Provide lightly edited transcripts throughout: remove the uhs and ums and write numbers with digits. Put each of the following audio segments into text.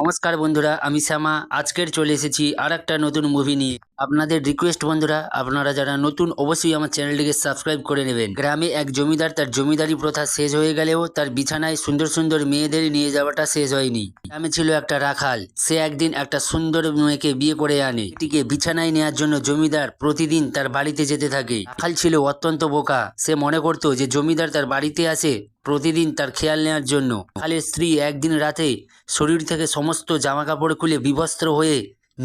নমস্কার বন্ধুরা, আমি শ্যামা। আজকের চলে এসেছি আর একটা নতুন মুভি নিয়ে। আপনাদের রিকোয়েস্ট বন্ধুরা, আপনারা যারা নতুন অবশ্যই আমার চ্যানেলটিকে সাবস্ক্রাইব করে নেবেন। গ্রামে এক জমিদার তার জমিদারি প্রথা শেষ হয়ে গেলেও তার বিছানায় সুন্দর সুন্দর মেয়েদের নিয়ে যাওয়াটা শেষ হয়নি। গ্রামে ছিল একটা রাখাল। সে একদিন একটা সুন্দর মেয়েকে বিয়ে করে আনে। এটিকে বিছানায় নেওয়ার জন্য জমিদার প্রতিদিন তার বাড়িতে যেতে থাকে। রাখাল ছিল অত্যন্ত বোকা। সে মনে করত যে জমিদার তার বাড়িতে আসে প্রতিদিন তার খেয়াল নেওয়ার জন্য। রাখালের স্ত্রী একদিন রাতে শরীর থেকে সমস্ত জামাকাপড় খুলে বিবস্ত্র হয়ে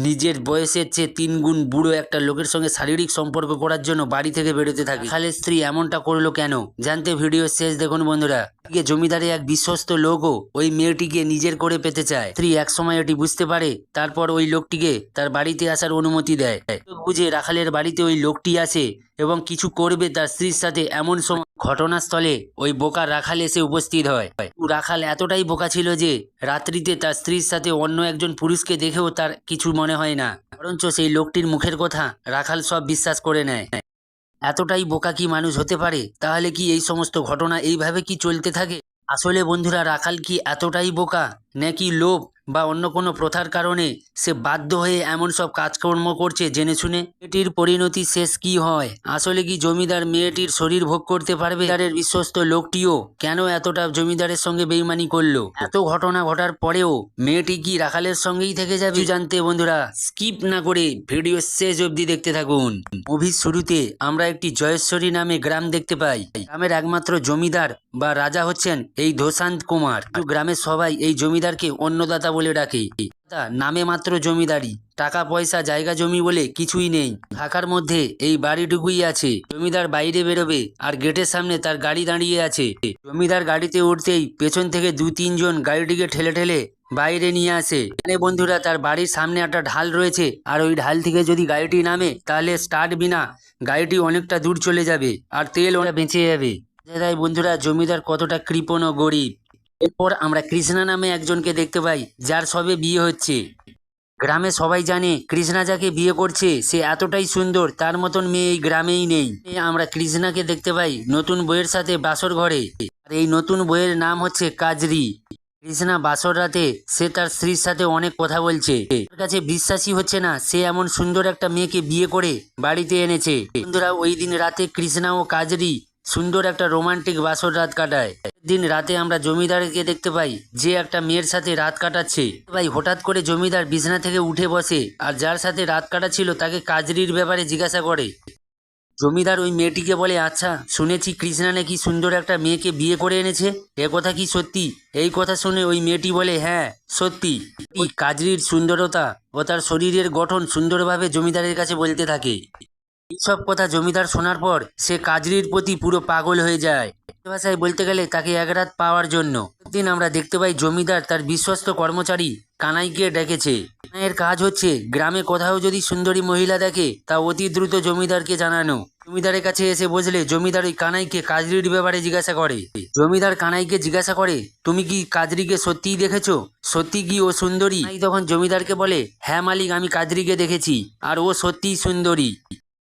নিজের বয়সের চেয়ে 3 গুণ বুড়ো একটা লোকের সঙ্গে শারীরিক সম্পর্ক করার জন্য বাড়ি থেকে বেরোতে থাকে। রাখালের স্ত্রী এমনটা করলো কেন, জানতে ভিডিও শেষ দেখুন বন্ধুরা। জমিদারের এক বিশ্বস্ত লোকও ওই মেয়েটিকে নিজের করে পেতে চায়। স্ত্রী একসময় এটি বুঝতে পারে, তারপর ওই লোকটিকে তার বাড়িতে আসার অনুমতি দেয়। বুঝে রাখালের বাড়িতে ওই লোকটি আসে এবং কিছু করবে তার স্ত্রীর সাথে। এমন সময় ঘটনাস্থলে ওই বোকা রাখাল এসে উপস্থিত হয়। রাখাল এতটাই বোকা ছিল যে রাত্রিতে তার স্ত্রীর সাথে অন্য একজন পুরুষকে দেখেও তার কিছু মনে হয় না, বরঞ্চ সেই লোকটির মুখের কথা রাখাল সব বিশ্বাস করে নেয়। এতটাই বোকা কি মানুষ হতে পারে? তাহলে কি এই সমস্ত ঘটনা এইভাবে কি চলতে থাকে? আসলে বন্ধুরা, রাখাল কি এতটাই বোকা, নাকি লোভ বা অন্য কোনো প্রথার কারণে সে বাধ্য হয়ে এমন সব কাজকর্ম করছে জেনে শুনে? মেয়েটির পরিণতি শেষ কি হয়? আসলে কি জমিদার মেয়েটির শরীর ভোগ করতে পারবে? তার বিশ্বস্ত লোকটিও কেন এতটা জমিদারের সঙ্গে বেইমানি করলো? এত ঘটনা ঘটার পরেও মেয়েটি কি রাখালের সঙ্গেই থেকে যাবে? জানতে বন্ধুরা স্কিপ না করে ভিডিও শেষ অবধি দেখতে থাকুন। মুভির শুরুতে আমরা একটি জয়েশ্বরী নামে গ্রাম দেখতে পাই। গ্রামের একমাত্র জমিদার বা রাজা হচ্ছেন এই ধোসান্ত কুমার। গ্রামের সবাই এই জমিদারকে অন্নদাতা বলে ডাকে। নামে মাত্র জমিদারি, টাকা পয়সা জায়গা জমি বলে কিছুই নেই। থাকার মধ্যে এই বাড়িটুকুই আছে। জমিদার বাইরে বেরোবে আর গেটের সামনে তার গাড়ি দাঁড়িয়ে আছে। জমিদার গাড়িতে উঠতেই পেছন থেকে 2-3 জন গাড়িটিকে ঠেলে ঠেলে বাইরে নিয়ে আসে। মানে বন্ধুরা, তার বাড়ির সামনে একটা ঢাল রয়েছে, আর ওই ঢাল থেকে যদি গাড়িটি নামে তাহলে স্টার্ট বিনা গাড়িটি অনেকটা দূর চলে যাবে আর তেল ওরা বেঁচে যাবে। তাই বন্ধুরা, জমিদার কতটা কৃপণ ও গরিব। এরপর আমরা কৃষ্ণা নামে একজনকে দেখতে পাই, যার সবে বিয়ে হচ্ছে। গ্রামে সবাই জানে কৃষ্ণা যাকে বিয়ে করছে সে এতটাই সুন্দর, তার মতন মেয়ে এই গ্রামেই নেই। আমরা কৃষ্ণাকে দেখতে পাই নতুন বইয়ের সাথে বাসর ঘরে। আর এই নতুন বইয়ের নাম হচ্ছে কাজরি। কৃষ্ণা বাসর রাতে সে তার স্ত্রীর সাথে অনেক কথা বলছে। তার কাছে বিশ্বাসই হচ্ছে না সে এমন সুন্দর একটা মেয়েকে বিয়ে করে বাড়িতে এনেছে। বন্ধুরা, ওই দিন রাতে কৃষ্ণা ও কাজরি সুন্দর একটা রোমান্টিক বাসর রাত কাটায়। দিন রাতে আমরা জমিদারকে দেখতে পাই যে একটা মেয়ের সাথে রাত কাটাচ্ছে। ভাই হঠাৎ করে জমিদার বিছানা থেকে উঠে বসে আর যার সাথে রাত কাটাচ্ছিল তাকে কাজরির ব্যাপারে জিজ্ঞাসা করে। জমিদার ওই মেয়েটিকে বলে, আচ্ছা শুনেছি কৃষ্ণা নাকি সুন্দর একটা মেয়েকে বিয়ে করে এনেছে, এ কথা কি সত্যি? এই কথা শুনে ওই মেয়েটি বলে, হ্যাঁ সত্যি। এই কাজরির সুন্দরতা ও তার শরীরের গঠন সুন্দরভাবে জমিদারের কাছে বলতে থাকে। এইসব কথা জমিদার শোনার পর সে কাজরির প্রতি পুরো পাগল হয়ে যায়। ভাষায় বলতে গেলে তাকে এক রাত পাওয়ার জন্য। একদিন আমরা দেখতে পাই জমিদার তার বিশ্বস্ত কর্মচারী কানাইকে ডেকেছে। কানাইয়ের কাজ হচ্ছে গ্রামে কোথাও যদি সুন্দরী মহিলা দেখে তা অতি দ্রুত জমিদারকে জানানো। জমিদারের কাছে এসে বসলে জমিদার ওই কানাইকে কাজরির ব্যাপারে জিজ্ঞাসা করে। জমিদার কানাইকে জিজ্ঞাসা করে, তুমি কি কাজরিকে সত্যিই দেখেছো? সত্যি কি ও সুন্দরী? কানাই তখন জমিদারকে বলে, হ্যাঁ মালিক, আমি কাজরিকে দেখেছি আর ও সত্যিই সুন্দরী।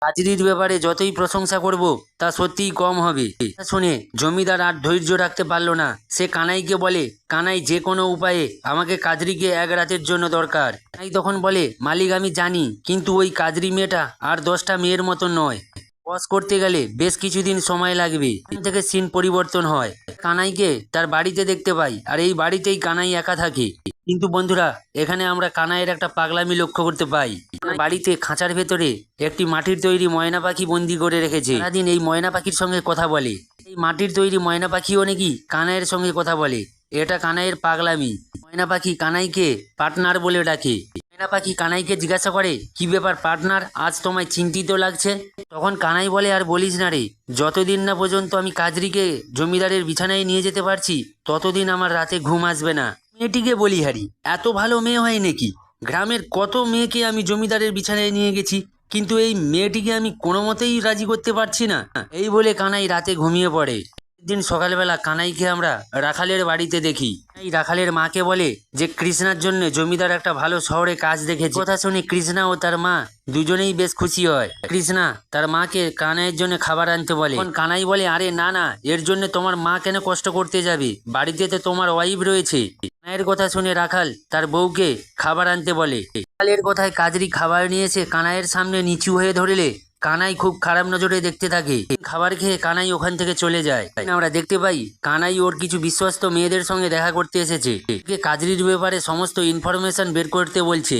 কাজরির ব্যাপারে যতই প্রশংসা করব তা সত্যিই কম হবে। শুনে জমিদার আর ধৈর্য রাখতে পারল না। সে কানাইকে বলে, কানাই যে কোনো উপায়ে আমাকে কাজরিকে এক রাতের জন্য দরকার। কানাই তখন বলে, মালিক আমি জানি, কিন্তু ওই কাজরি মেয়েটা আর 10টা মেয়ের মতো নয়। বস করতে গেলে বেশ কিছুদিন সময় লাগবে। এখান থেকে সিন পরিবর্তন হয়। কানাইকে তার বাড়িতে দেখতে পাই আর এই বাড়িতেই কানাই একা থাকে। কিন্তু বন্ধুরা, এখানে আমরা কানাইয়ের একটা পাগলামি লক্ষ্য করতে পাই। বাড়িতে খাঁচার ভেতরে একটি মাটির তৈরি ময়না পাখি বন্দি করে রেখেছে। সারাদিন এই ময়না পাখির সঙ্গে কথা বলে। এই মাটির তৈরি ময়না পাখিও নাকি কানাইয়ের সঙ্গে কথা বলে। এটা কানাইয়ের পাগলামি। ময়না পাখি কানাইকে পার্টনার বলে ডাকে। ময়না পাখি কানাইকে জিজ্ঞাসা করে, কি ব্যাপার পার্টনার, আজ তোমায় চিন্তিত লাগছে? তখন কানাই বলে, আর বলিস না রে, যতদিন না পর্যন্ত আমি কাজরিকে জমিদারের বিছানায় নিয়ে যেতে পারছি ততদিন আমার রাতে ঘুম আসবে না। মেয়েটিকে বলি, হারি এত ভালো মেয়ে হয় নাকি? গ্রামের কত মেয়েকে আমি জমিদারের বিছানায় নিয়ে গেছি, কিন্তু এই মেয়েটিকে আমি কোনো মতেই রাজি করতে পারছি না। এই বলে কানাই রাতে ঘুমিয়ে পড়ে। দিন সকালবেলা কানাইকে আমরা রাখালের বাড়িতে দেখি। এই রাখালের মাকে বলে যে কৃষ্ণার জন্য জমিদার একটা ভালো শহরে কাজ দেখেছে। কথা শুনে কৃষ্ণা ও তার মা দুজনেই বেশ খুশি হয়। কৃষ্ণা তার মাকে কানাইয়ের জন্য খাবার আনতে বলে। তখন কানাই বলে, আরে না না, এর জন্য তোমার মা কেন কষ্ট করতে যাবে, বাড়িতে তো তোমার ওয়াইফ রয়েছে। কানাইয়ের কথা শুনে রাখাল তার বউকে খাবার আনতে বলে। রাখালের কথায় কাজরি খাবার নিয়ে এসে কানাইয়ের সামনে নিচু হয়ে ধরলে কানাই খুব খারাপ নজরে দেখতে থাকে। খাবার খেয়ে কানাই ওখান থেকে চলে যায়। আমরা দেখতে পাই কানাই ওর কিছু বিশ্বস্ত মেয়েদের সঙ্গে দেখা করতে এসেছে। কাজরির ব্যাপারে সমস্ত ইনফরমেশন বের করতে বলছে।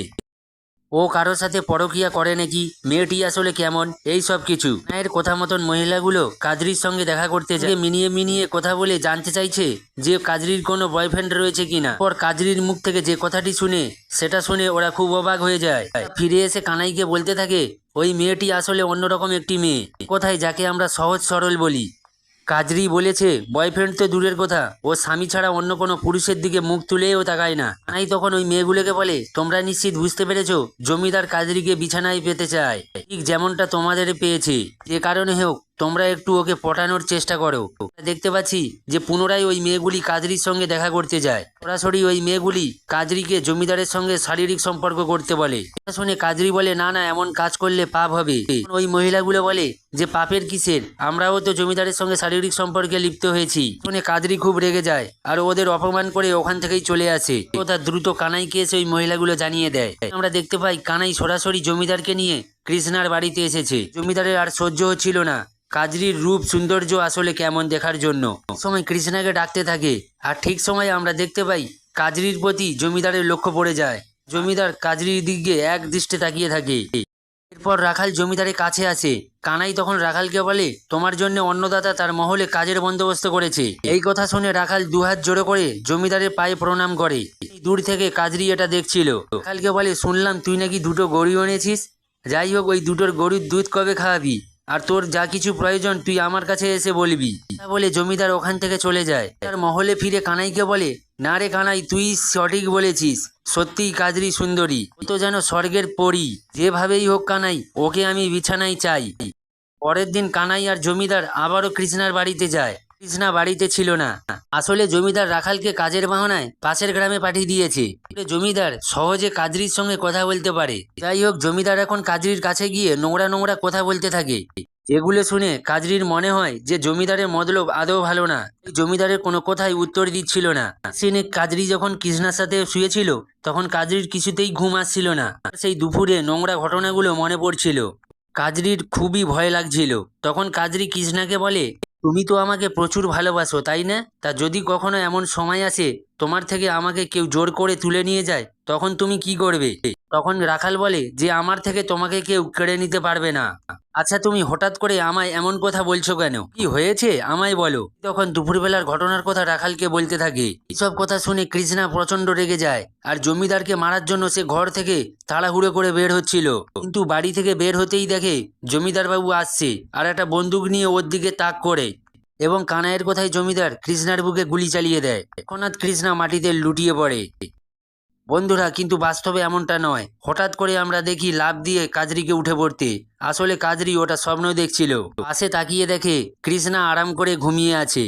ও কারোর সাথে পরকীয়া করে নাকি, মেয়েটি আসলে কেমন, এই সব কিছু। মায়ের কথা মতন মহিলাগুলো কাজরির সঙ্গে দেখা করতে যায়। মিনিয়ে মিনিয়ে কথা বলে জানতে চাইছে যে কাজরির কোনো বয়ফ্রেন্ড রয়েছে কিনা। পর কাজরির মুখ থেকে যে কথাটি শুনে সেটা শুনে ওরা খুব অবাক হয়ে যায়। ফিরে এসে কানাইকে বলতে থাকে ওই মেয়েটি আসলে অন্যরকম একটি মেয়ে, কোথায় যাকে আমরা সহজ সরল বলি। কাজরি বলেছে বয়ফ্রেন্ড তো দূরের কথা, ও স্বামী ছাড়া অন্য কোনো পুরুষের দিকে মুখ তুলেও তাকায় না। কানাই তখন ওই মেয়েগুলোকে বলে, তোমরা নিশ্চিত বুঝতে পেরেছো, জমিদার কাজরিকে বিছানায় পেতে চায়, ঠিক যেমনটা তোমাদের পেয়েছে। যে কারণে হোক তোমরা একটু ওকে পটানোর চেষ্টা করো। দেখতে পাচ্ছি যে পুনরায় ওই মেয়েগুলি কাজরির সঙ্গে দেখা করতে যায়। সরাসরি ওই মেয়েগুলি কাজরিকে জমিদারের সঙ্গে শারীরিক সম্পর্ক করতে বলে। শুনে কাজরি বলে, না না, এমন কাজ করলে পাপ হবে। ওই মহিলাগুলো বলে যে পাপের কিসের, আমরাও তো জমিদারের সঙ্গে শারীরিক সম্পর্কে লিপ্ত হয়েছি। শুনে কাজরি খুব রেগে যায় আর ওদের অপমান করে ওখান থেকেই চলে আসে। ও তার দ্রুত কানাইকে এসে ওই মহিলাগুলো জানিয়ে দেয়। আমরা দেখতে পাই কানাই সরাসরি জমিদারকে নিয়ে কৃষ্ণার বাড়িতে এসেছে। জমিদারের আর সহ্য হচ্ছিল না কাজরির রূপ সৌন্দর্য আসলে কেমন দেখার জন্য। সময় কৃষ্ণাকে ডাকতে থাকে আর ঠিক সময় আমরা দেখতে পাই কাজরির প্রতি জমিদারের লক্ষ্য পড়ে যায়। জমিদার কাজরির দিকে এক দৃষ্টে তাকিয়ে থাকে। এরপর রাখাল জমিদারের কাছে আসে। কানাই তখন রাখালকে বলে, তোমার জন্য অন্নদাতা তার মহলে কাজের বন্দোবস্ত করেছে। এই কথা শুনে রাখাল দুহাত জোড়ো করে জমিদারের পায়ে প্রণাম করে। দূর থেকে কাজরি এটা দেখছিল। রাখালকে বলে, শুনলাম তুই নাকি দুটো গরু এনেছিস, যাই হোক ওই দুটোর গরুর দুধ কবে খাওয়াবি, আর তোর যা কিছু প্রয়োজন তুই আমার কাছে এসে বলবি। বলে জমিদার ওখান থেকে চলে যায়। তার মহলে ফিরে কানাইকে বলে, না রে কানাই, তুই সঠিক বলেছিস, সত্যিই কাজরি সুন্দরী, তো যেন স্বর্গের পরী। যেভাবেই হোক কানাই, ওকে আমি বিছানায় চাই। পরের দিন কানাই আর জমিদার আবারও কৃষ্ণার বাড়িতে যায়। কৃষ্ণা বাড়িতে ছিল না। আসলে জমিদার রাখালকে কাজের বাহানায় পাশের গ্রামে পাঠিয়ে দিয়েছে। জমিদার সহজে কাজরির সঙ্গে কথা বলতে পারে। যাই হোক জমিদার এখন কাজরির কাছে গিয়ে নোংরা নোংরা কথা বলতে থাকে। যেগুলো শুনে কাজরির মনে হয় যে জমিদারের মতলব আদৌ ভালো না। জমিদারের কোনো কথাই উত্তর দিচ্ছিল না। সিনে কাজরি যখন কৃষ্ণার সাথে শুয়েছিল তখন কাজরির কিছুতেই ঘুম আসছিল না। সেই দুপুরে নোংরা ঘটনাগুলো মনে পড়ছিল। কাজরির খুবই ভয় লাগছিল। তখন কাজরি কৃষ্ণাকে বলে, তুমি তো আমাকে প্রচুর ভালোবাসো তাই না, তা যদি কখনো এমন সময় আসে তোমার থেকে আমাকে কেউ জোর করে তুলে নিয়ে যায় তখন তুমি কি করবে? তখন রাখাল বলে যে আমার থেকে তোমাকে কেউ কেড়ে নিতে পারবে না। আচ্ছা তুমি হঠাৎ করে আমায় এমন কথা বলছো কেন, কি হয়েছে আমায় বলো। তখন দুপুরবেলার ঘটনার কথা রাখালকে বলতে থাকে। এসব কথা শুনে কৃষ্ণা প্রচন্ড রেগে যায় আর জমিদারকে মারার জন্য সে ঘর থেকে তাড়াহুড়ো করে বের হচ্ছিল। কিন্তু বাড়ি থেকে বের হতেই দেখে জমিদার বাবু আসছে আর একটা বন্দুক নিয়ে ওর দিকে তাক করে, এবং কানাইয়ের কথায় জমিদার কৃষ্ণার বুকে গুলি চালিয়ে দেয়। তৎক্ষণাৎ কৃষ্ণা মাটিতে লুটিয়ে পড়ে। বন্ধুরা কিন্তু বাস্তবে এমনটা নয়। হঠাৎ করে আমরা দেখি লাফ দিয়ে কাজরিকে উঠে পড়তে। আসলে কাজরি ওটা স্বপ্ন দেখছিল। পাশে তাকিয়ে দেখে কৃষ্ণা আরাম করে ঘুমিয়ে আছে।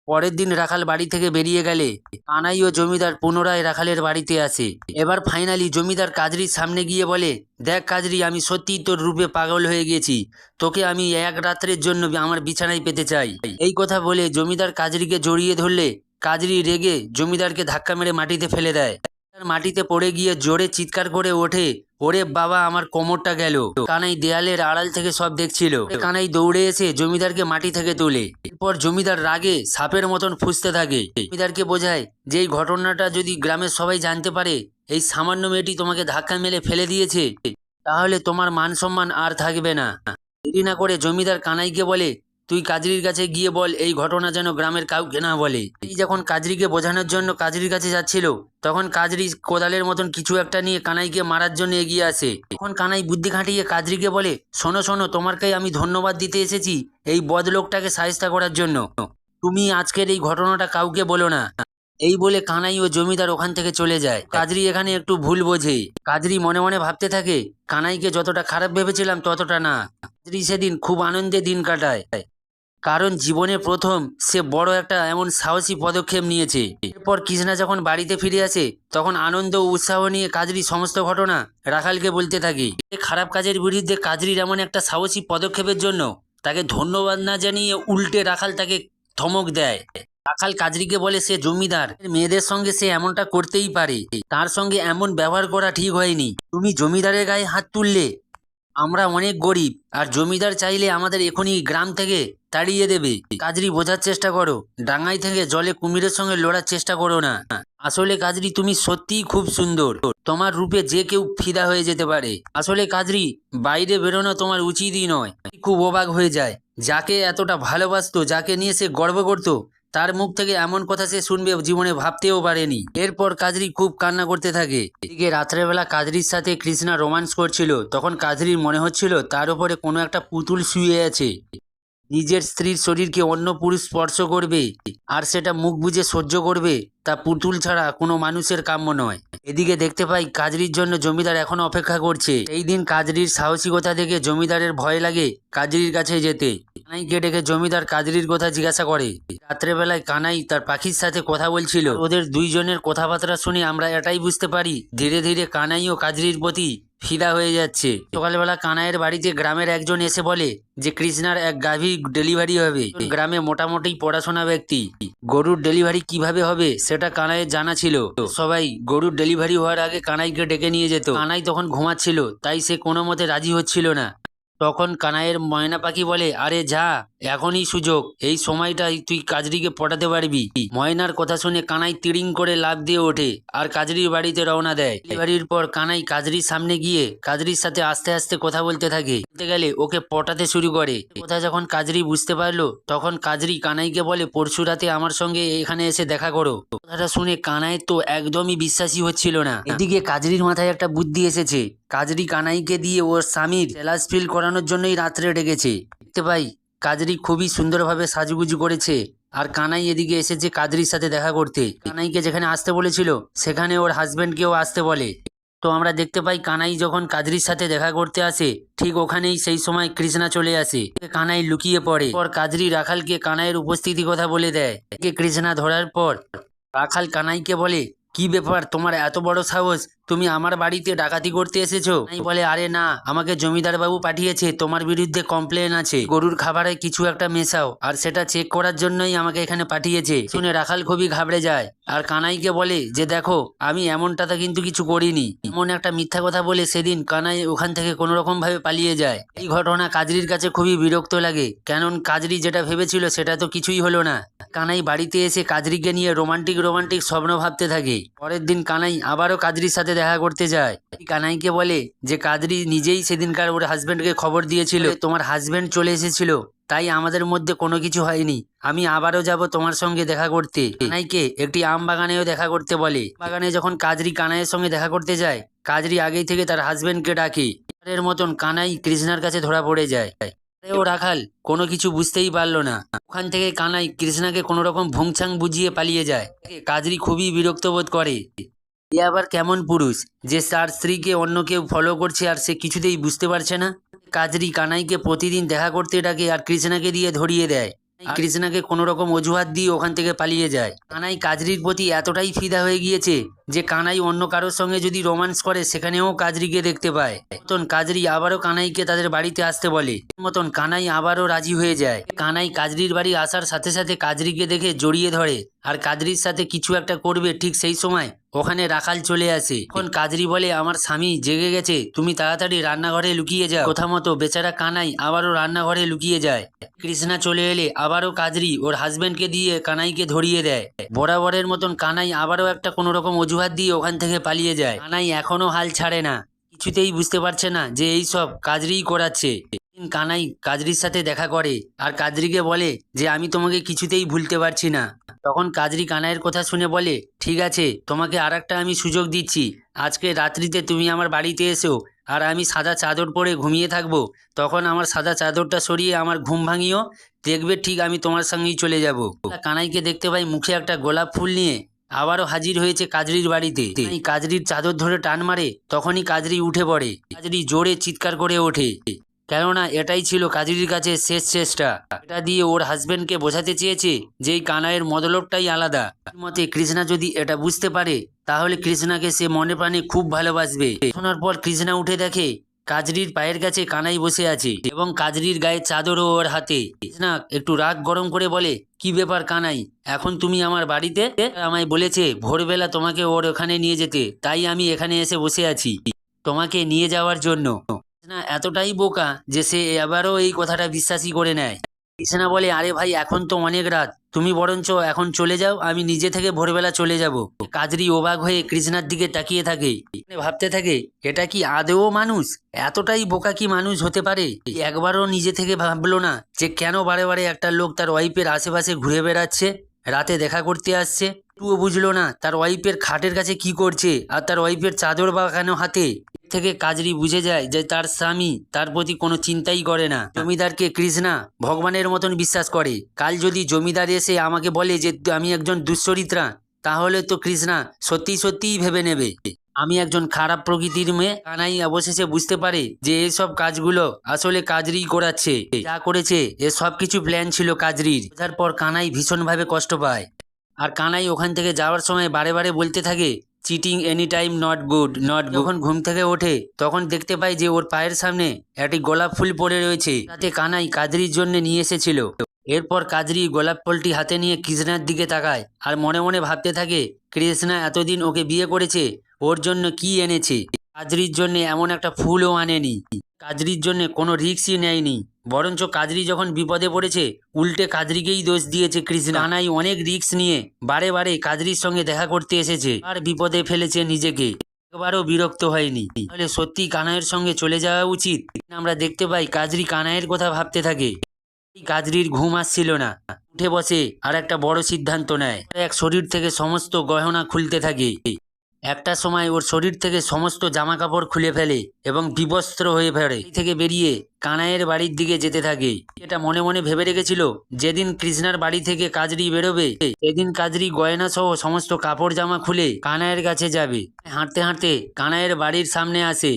পরের দিন রাখাল বাড়ি থেকে বেরিয়ে গেলে কানাই ও জমিদার পুনরায় রাখালের বাড়িতে আসে। এবার ফাইনালি জমিদার কাজরির সামনে গিয়ে বলে, দেখ কাজরি, আমি সত্যিই তোর রূপে পাগল হয়ে গেছি, তোকে আমি এক রাত্রের জন্য আমার বিছানায় পেতে চাই। এই কথা বলে জমিদার কাজরিকে জড়িয়ে ধরলে কাজরি রেগে জমিদারকে ধাক্কা মেরে মাটিতে ফেলে দেয়। মাটিতে পড়ে গিয়ে জোরে চিৎকার করে ওঠে, ওরে বাবা, আমার কোমরটা গেল। কানাই দেয়ালের আড়াল থেকে সব দেখছিল। কানাই দৌড়ে এসে জমিদারকে মাটি থেকে তোলে। এরপর জমিদার রাগে সাপের মতন ফুঁসতে থাকে। জমিদারকে বোঝায় যে এই ঘটনাটা যদি গ্রামের সবাই জানতে পারে এই সামান্য মেয়েটি তোমাকে ধাক্কা মেরে ফেলে দিয়েছে তাহলে তোমার মান সম্মান আর থাকবে না। দেরি না করে জমিদার কানাইকে বলে, তুই কাজরির কাছে গিয়ে বল এই ঘটনা যেন গ্রামের কাউকে না বলে। এই যখন কাজরিকে বোঝানোর জন্য কাজরির কাছে যাচ্ছিল তখন কাজরি কোদালের মতন কিছু একটা নিয়ে কানাইকে মারার জন্য এগিয়ে আসে। তখন কানাই বুদ্ধি খাটিয়ে কাজরিকে বলে, শোনো শোনো, তোমাকে আমি ধন্যবাদ দিতে এসেছি এই বদলোকটাকে সাহায্য করার জন্য। তুমি আজকের এই ঘটনাটা কাউকে বলো না। এই বলে কানাই ও জমিদার ওখান থেকে চলে যায়। কাজরি এখানে একটু ভুল বোঝে। কাজরি মনে মনে ভাবতে থাকে, কানাইকে যতটা খারাপ ভেবেছিলাম ততটা না। কাজরি সেদিন খুব আনন্দে দিন কাটায়। কারণ জীবনে প্রথম সে বড় একটা এমন সাহসী পদক্ষেপ নিয়েছে। এরপর কৃষ্ণা যখন বাড়িতে ফিরে আসে তখন আনন্দ ও উৎসাহ নিয়ে কাজরির সমস্ত ঘটনা রাখালকে বলতে থাকে। খারাপ কাজের বিরুদ্ধে কাজরির এমন একটা সাহসী পদক্ষেপের জন্য তাকে ধন্যবাদ না জানিয়ে উল্টে রাখাল তাকে ধমক দেয়। রাখাল কাজরিকে বলে সে জমিদার, মেয়েদের সঙ্গে সে এমনটা করতেই পারে, তার সঙ্গে এমন ব্যবহার করা ঠিক হয়নি। তুমি জমিদারের গায়ে হাত তুললে, আমরা অনেক গরিব, আর জমিদার চাইলে আমাদের এখনই গ্রাম থেকে তাড়িয়ে দেবে। কাজরি বোঝার চেষ্টা করো, ডাঙাই থেকে জলে কুমিরের সঙ্গে লড়ার চেষ্টা করো না। আসলে কাজরি তুমি সত্যিই খুব সুন্দর, তোমার রূপে যে কেউ ফিদা হয়ে যেতে পারে। আসলে কাজরি বাইরে বেরোনো তোমার উচিতই নয়। খুব অবাক হয়ে যায়, যাকে এতটা ভালোবাসতো, যাকে নিয়ে সে গর্ব করত, তার মুখ থেকে এমন কথা সে শুনবে জীবনে ভাবতেও পারেনি। এরপর কাজরি খুব কান্না করতে থাকে। এদিকে রাত্রেবেলা কাজরির সাথে কৃষ্ণা রোমান্স করছিল, তখন কাজরির মনে হচ্ছিল তার উপরে কোনো একটা পুতুল শুয়ে আছে। নিজের স্ত্রীর শরীরকে অন্য পুরুষ স্পর্শ করবে আর সেটা মুখ বুজে সহ্য করবে, তা পুতুল ছাড়া কোনো মানুষের কাম্য নয়। এদিকে দেখতে পাই কাজরির জন্য জমিদার এখনো অপেক্ষা করছে। এই দিন কাজরির সাহসিকতা দেখে জমিদারের ভয় লাগে কাজরির কাছে যেতে। কানাইকে ডেকে জমিদার কাজরির কথা জিজ্ঞাসা করে। রাত্রেবেলায় কানাই তার পাখির সাথে কথা বলছিল। ওদের দুইজনের কথাবার্তা শুনে আমরা এটাই বুঝতে পারি ধীরে ধীরে কানাই ও কাজরির প্রতি ফিদা হয়ে যাচ্ছে। সকালবেলা কানাইয়ের বাড়িতে গ্রামের একজন এসে বলে যে কৃষ্ণার এক গাভীর ডেলিভারি হবে। গ্রামে মোটামুটি পড়াশোনা ব্যক্তি, গরুর ডেলিভারি কিভাবে হবে সেটা কানাইয়ের জানা ছিল। সবাই গরুর ডেলিভারি হওয়ার আগে কানাইকে ডেকে নিয়ে যেত। কানাই তখন ঘুমাচ্ছিল, তাই সে কোনো মতে রাজি হচ্ছিল না। তখন কানাইয়ের ময়না পাখি বলে, আরে যা, এখনই সুযোগ, এই সময়টাই তুই কাজরিকে পটাতে পারবি। ময়নার কথা শুনে কানাই তিড়িং করে লাফ দিয়ে ওঠে আর কাজরির বাড়িতে রওনা দেয়। ডেলিভারির পর কানাই কাজরির সামনে গিয়ে কাজরির সাথে আস্তে আস্তে কথা বলতে থাকে। বলতে গেলে ওকে পটাতে শুরু করে। কথা যখন কাজরি বুঝতে পারলো তখন কাজরি কানাইকে বলে পরশু রাতে আমার সঙ্গে এখানে এসে দেখা করো। কথাটা শুনে কানাই তো একদমই বিশ্বাসী হচ্ছিল না। এদিকে কাজরির মাথায় একটা বুদ্ধি এসেছে। কাজরি কানাইকে দিয়ে ওর স্বামীর জেলাস ফিল করানোর জন্যই রাত্রে ডেকেছে। দেখতে পাই কাজরি খুবই সুন্দরভাবে সাজুগুজু করেছে আর কানাই এদিকে এসেছে কাজরির সাথে দেখা করতে। কানাইকে যেখানে আসতে বলেছিল সেখানে ওর হাজবেন্ডকেও আসতে বলে। তো আমরা দেখতে পাই কানাই যখন কাজরির সাথে দেখা করতে আসে ঠিক ওখানেই সেই সময় কৃষ্ণা চলে আসে। কানাই লুকিয়ে পড়ে। পর কাজরি রাখালকে কানাইয়ের উপস্থিতি কথা বলে দেয়। কৃষ্ণা ধরার পর রাখাল কানাইকে বলে, কি ব্যাপার, তোমার এত বড় সাহস, তুমি আমার বাড়িতে ডাকাতি করতে এসেছো? কানাই বলে, আরে না, আমাকে জমিদার বাবু পাঠিয়েছে, তোমার বিরুদ্ধে কমপ্লেন আছে, গরুর খাবারে কিছু একটা মেশাও, আর সেটা চেক করার জন্যই আমাকে এখানে পাঠিয়েছে। শুনে রাখাল খুবই ঘাবড়ে যায় আর কানাইকে বলে যে দেখো, আমি এমনটা কিন্তু কিছু করিনি। এমন একটা মিথ্যা কথা বলে সেদিন কানাই ওখান থেকে কোনো রকম ভাবে পালিয়ে যায়। এই ঘটনা কাজরির কাছে খুবই বিরক্ত লাগে, কারণ কাজরি যেটা ভেবেছিল সেটা তো কিছুই হলো না। কানাই বাড়িতে এসে কাজরিকে নিয়ে রোমান্টিক রোমান্টিক স্বপ্ন ভাবতে থাকে। পরের দিন কানাই আবারও কাজরির সাথে দেখা করতে যায়। কানাইকে বলে যে কাজরি নিজেই সেদিনকার ওর হাজবেন্ডকে খবর দিয়েছিল তোমার হাজবেন্ড চলে এসেছিল, তাই আমাদের মধ্যে কোনো কিছু হয়নি, আমি আবারও যাব তোমার সঙ্গে দেখা করতে। কানাইকে একটি আম বাগানেও দেখা করতে বলে। বাগানে যখন কাজরি কানাইয়ের সঙ্গে দেখা করতে যায়, কাজরি আগেই থেকে তার হাজবেন্ডকে ডাকে। এর মতন কানাই কৃষ্ণার কাছে ধরা পড়ে যায়। ও রাখাল কোনো কিছু বুঝতেই পারলো না। ওখান থেকে কানাই কৃষ্ণাকে কোনো রকম ভুংছাং বুঝিয়ে পালিয়ে যায়। কাজরি খুবই বিরক্ত বোধ করে। এ আবার কেমন পুরুষ যে তার স্ত্রীকে অন্য কেউ ফলো করছে আর সে কিছুতেই বুঝতে পারছে না। কাজরি কানাইকে প্রতিদিন দেখা করতে ডাকে আর কৃষ্ণাকে দিয়ে ধরিয়ে দেয়। কৃষ্ণাকে কোনো রকম অজুহাত দিয়ে ওখান থেকে পালিয়ে যায়। কানাই কাজরির প্রতি এতটাই ফিদা হয়ে গিয়েছে যে কানাই অন্য কারোর সঙ্গে যদি রোমান্স করে সেখানেও কাজরিকে দেখতে পায়। মতন কাজরি আবারও কানাইকে তাদের বাড়িতে আসতে বলে। মতন কানাই আবারও রাজি হয়ে যায়। কানাই কাজরির বাড়ি আসার সাথে সাথে কাজরিকে দেখে জড়িয়ে ধরে আর কাজরির সাথে কিছু একটা করবে, ঠিক সেই সময় ওখানে রাখাল চলে আসে। এখন কাজরি বলে, আমার স্বামী জেগে গেছে, তুমি তাড়াতাড়ি রান্নাঘরে লুকিয়ে যাও। কথা মতো বেচারা কানাই আবারও রান্নাঘরে লুকিয়ে যায়। কৃষ্ণা চলে এলে আবারও কাজরি ওর হাজবেন্ডকে দিয়ে কানাইকে ধরিয়ে দেয়। বরাবরের মতন কানাই আবারও একটা কোনো রকম অজুহাত দিয়ে ওখান থেকে পালিয়ে যায়। কানাই এখনো হাল ছাড়ে না, কিছুতেই বুঝতে পারছে না যে এই সব কাজরিই করাচ্ছে। কানাই কাজরির সাথে দেখা করে আর কাজরিকে বলে যে আমি তোমাকে কিছুতেই ভুলতে পারছি না। তখন কাজরি কানাইয়ের কথা শুনে বলে, ঠিক আছে, তোমাকে আর একটা আমি সুযোগ দিচ্ছি, আজকে রাত্রিতে তুমি আমার বাড়িতে এসো আর আমি সাদা চাদর পরে ঘুমিয়ে থাকবো, তখন আমার সাদা চাদরটা সরিয়ে আমার ঘুম ভাঙিও, দেখবে ঠিক আমি তোমার সঙ্গেই চলে যাব। কানাইকে দেখতে পাই মুখে একটা গোলাপ ফুল নিয়ে আবারও হাজির হয়েছে কাজরির বাড়িতে। কাজরির চাদর ধরে টান মারে, তখনই কাজরি উঠে পড়ে। কাজরি জোরে চিৎকার করে ওঠে। কেননা এটাই ছিল কাজরির কাছে শেষ চেষ্টা। এটা দিয়ে ওর হাজবেন্ডকে বোঝাতে চেয়েছে যে এই কানাইয়ের মতলবটাই আলাদা। ওর মতে কৃষ্ণা যদি এটা বুঝতে পারে তাহলে কৃষ্ণাকে সে মনে প্রাণে খুব ভালোবাসবে। শোনার পর কৃষ্ণা উঠে দেখে কাজরির পায়ের কাছে কানাই বসে আছে এবং কাজরির গায়ে চাদরও ওর হাতে। কৃষ্ণা একটু রাগ গরম করে বলে, কি ব্যাপার কানাই, এখন তুমি আমার বাড়িতে? আমায় বলেছে ভোরবেলা তোমাকে ওর ওখানে নিয়ে যেতে, তাই আমি এখানে এসে বসে আছি তোমাকে নিয়ে যাওয়ার জন্য। কৃষ্ণা এতটাই বোকা যে সে এবারও এই কথাটা বিশ্বাসই করে নেয়। কৃষ্ণা বলে, আরে ভাই এখন তো অনেক রাত, তুমি বরঞ্চ এখন চলে যাও, আমি নিজে থেকে ভোরবেলা চলে যাব। কাজরি অবাক হয়ে কৃষ্ণার দিকে তাকিয়ে থাকে, ভাবতে থাকে এটা কি আদৌ মানুষ? এতটাই বোকা কি মানুষ হতে পারে? একবারও নিজে থেকে ভাবলো না যে কেন বারে বারে একটা লোক তার ওয়াইফের আশেপাশে ঘুরে বেড়াচ্ছে, রাতে দেখা করতে আসছে। একটুও বুঝলো না তার ওয়াইফের খাটের কাছে কি করছে আর তার ওয়াইফের চাদর বা কেন হাতে। থেকে কাজরি বুঝে যায় যে তার স্বামী তার প্রতি কোনো চিন্তাই করে না। জমিদারকে কৃষ্ণা ভগবানের মতন বিশ্বাস করে। কাল যদি জমিদার এসে আমাকে বলে যে আমি একজন দুশ্চরিত্রা, তাহলে তো কৃষ্ণা সত্যি সত্যিই ভেবে নেবে আমি একজন খারাপ প্রকৃতির মেয়ে। কানাই অবশেষে বুঝতে পারে যে এসব কাজগুলো আসলে কাজরিই করাচ্ছে। যা করেছে এ সব কিছু প্ল্যান ছিল কাজরির। বোঝার পর কানাই ভীষণভাবে কষ্ট পায়। আর কানাই ওখান থেকে যাওয়ার সময় বারে বারে বলতে থাকে, cheating any time not good, not. যখন ঘুম থেকে ওঠে তখন দেখতে পায় যে ওর পায়ের সামনে একটি গোলাপ ফুল পড়ে রয়েছে, তাতে কানাই কাজরির জন্য নিয়ে এসেছিল। এরপর কাজরি গোলাপ ফুলটি হাতে নিয়ে কৃষ্ণার দিকে তাকায় আর মনে মনে ভাবতে থাকে কৃষ্ণা এতদিন ওকে বিয়ে করেছে, ওর জন্য কি এনেছে? কাজরির জন্য এমন একটা ফুলও আনেনি। কাজরির জন্য কোনো রিস্কই নেয়নি, বরঞ্চ কাজরি যখন বিপদে পড়েছে উল্টে কাজরিকেই দোষ দিয়েছে কৃষ্ণা। কানাই অনেক রিস্ক নিয়ে বারে বারে কাজরির সঙ্গে দেখা করতে এসেছে আর বিপদে ফেলেছে নিজেকে, একবারও বিরক্ত হয়নি। তাহলে সত্যি কানাইয়ের সঙ্গে চলে যাওয়া উচিত। আমরা দেখতে পাই কাজরি কানাইয়ের কথা ভাবতে থাকে। কাজরির ঘুম আসছিল না, উঠে বসে আর একটা বড় সিদ্ধান্ত নেয়। এক শরীর থেকে সমস্ত গহনা খুলতে থাকে। একটা সময় ওর শরীর থেকে সমস্ত জামা কাপড় খুলে ফেলে এবং বিবস্ত্র হয়ে ফেলে। এই থেকে বেরিয়ে কানাইয়ের বাড়ির দিকে যেতে থাকে। এটা মনে মনে ভেবে রেখেছিল যেদিন কৃষ্ণার বাড়ি থেকে কাজরি বেরোবে সেদিন কাজরি গয়না সহ সমস্ত কাপড় জামা খুলে কানাইয়ের কাছে যাবে। হাঁটতে হাঁটতে কানাইয়ের বাড়ির সামনে আসে।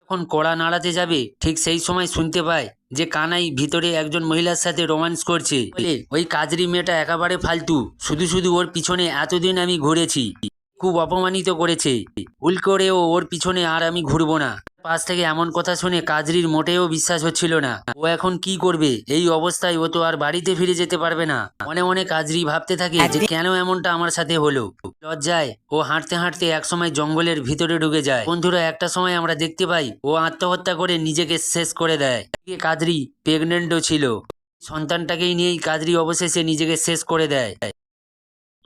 যখন কড়া নাড়াতে যাবে ঠিক সেই সময় শুনতে পায় যে কানাই ভিতরে একজন মহিলার সাথে রোম্যান্স করছে। বলে, ওই কাজরি মেয়েটা একেবারে ফালতু, শুধু শুধু ওর পিছনে এতদিন আমি ঘুরেছি, খুব অপমানিত করেছে, ভুল করেও ওর পিছনে আর আমি ঘুরবো না। পাশ থেকে এমন কথা শুনে কাজরির মোটেও বিশ্বাস হচ্ছিল না। ও এখন কি করবে? এই অবস্থায় ও তো আর বাড়িতে ফিরে যেতে পারবে না। মনে মনে কাজরি ভাবতে থাকে যে কেন এমনটা আমার সাথে হলো। লজ্জায় ও হাঁটতে হাঁটতে একসময় জঙ্গলের ভিতরে ঢুকে যায়। বন্ধুরা, একটা সময় আমরা দেখতে পাই ও আত্মহত্যা করে নিজেকে শেষ করে দেয়। কাজরি প্রেগনেন্টও ছিল, সন্তানটাকেই নিয়েই কাজরি অবশেষে নিজেকে শেষ করে দেয়।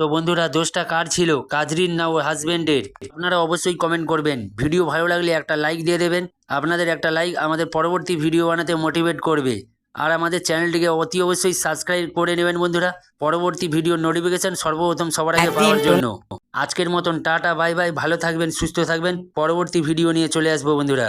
তো বন্ধুরা, দোষটা কার ছিল, কাজরির না ওর হাজবেন্ডের? আপনারা অবশ্যই কমেন্ট করবেন। ভিডিও ভালো লাগলে একটা লাইক দিয়ে দেবেন। আপনাদের একটা লাইক আমাদের পরবর্তী ভিডিও বানাতে মোটিভেট করবে। আর আমাদের চ্যানেলটিকে অতি অবশ্যই সাবস্ক্রাইব করে নেবেন বন্ধুরা, পরবর্তী ভিডিওর নোটিফিকেশন সর্বপ্রথম সবার আগে পাওয়ার জন্য। আজকের মতন টাটা, বাই বাই, ভালো থাকবেন, সুস্থ থাকবেন। পরবর্তী ভিডিও নিয়ে চলে আসবো বন্ধুরা।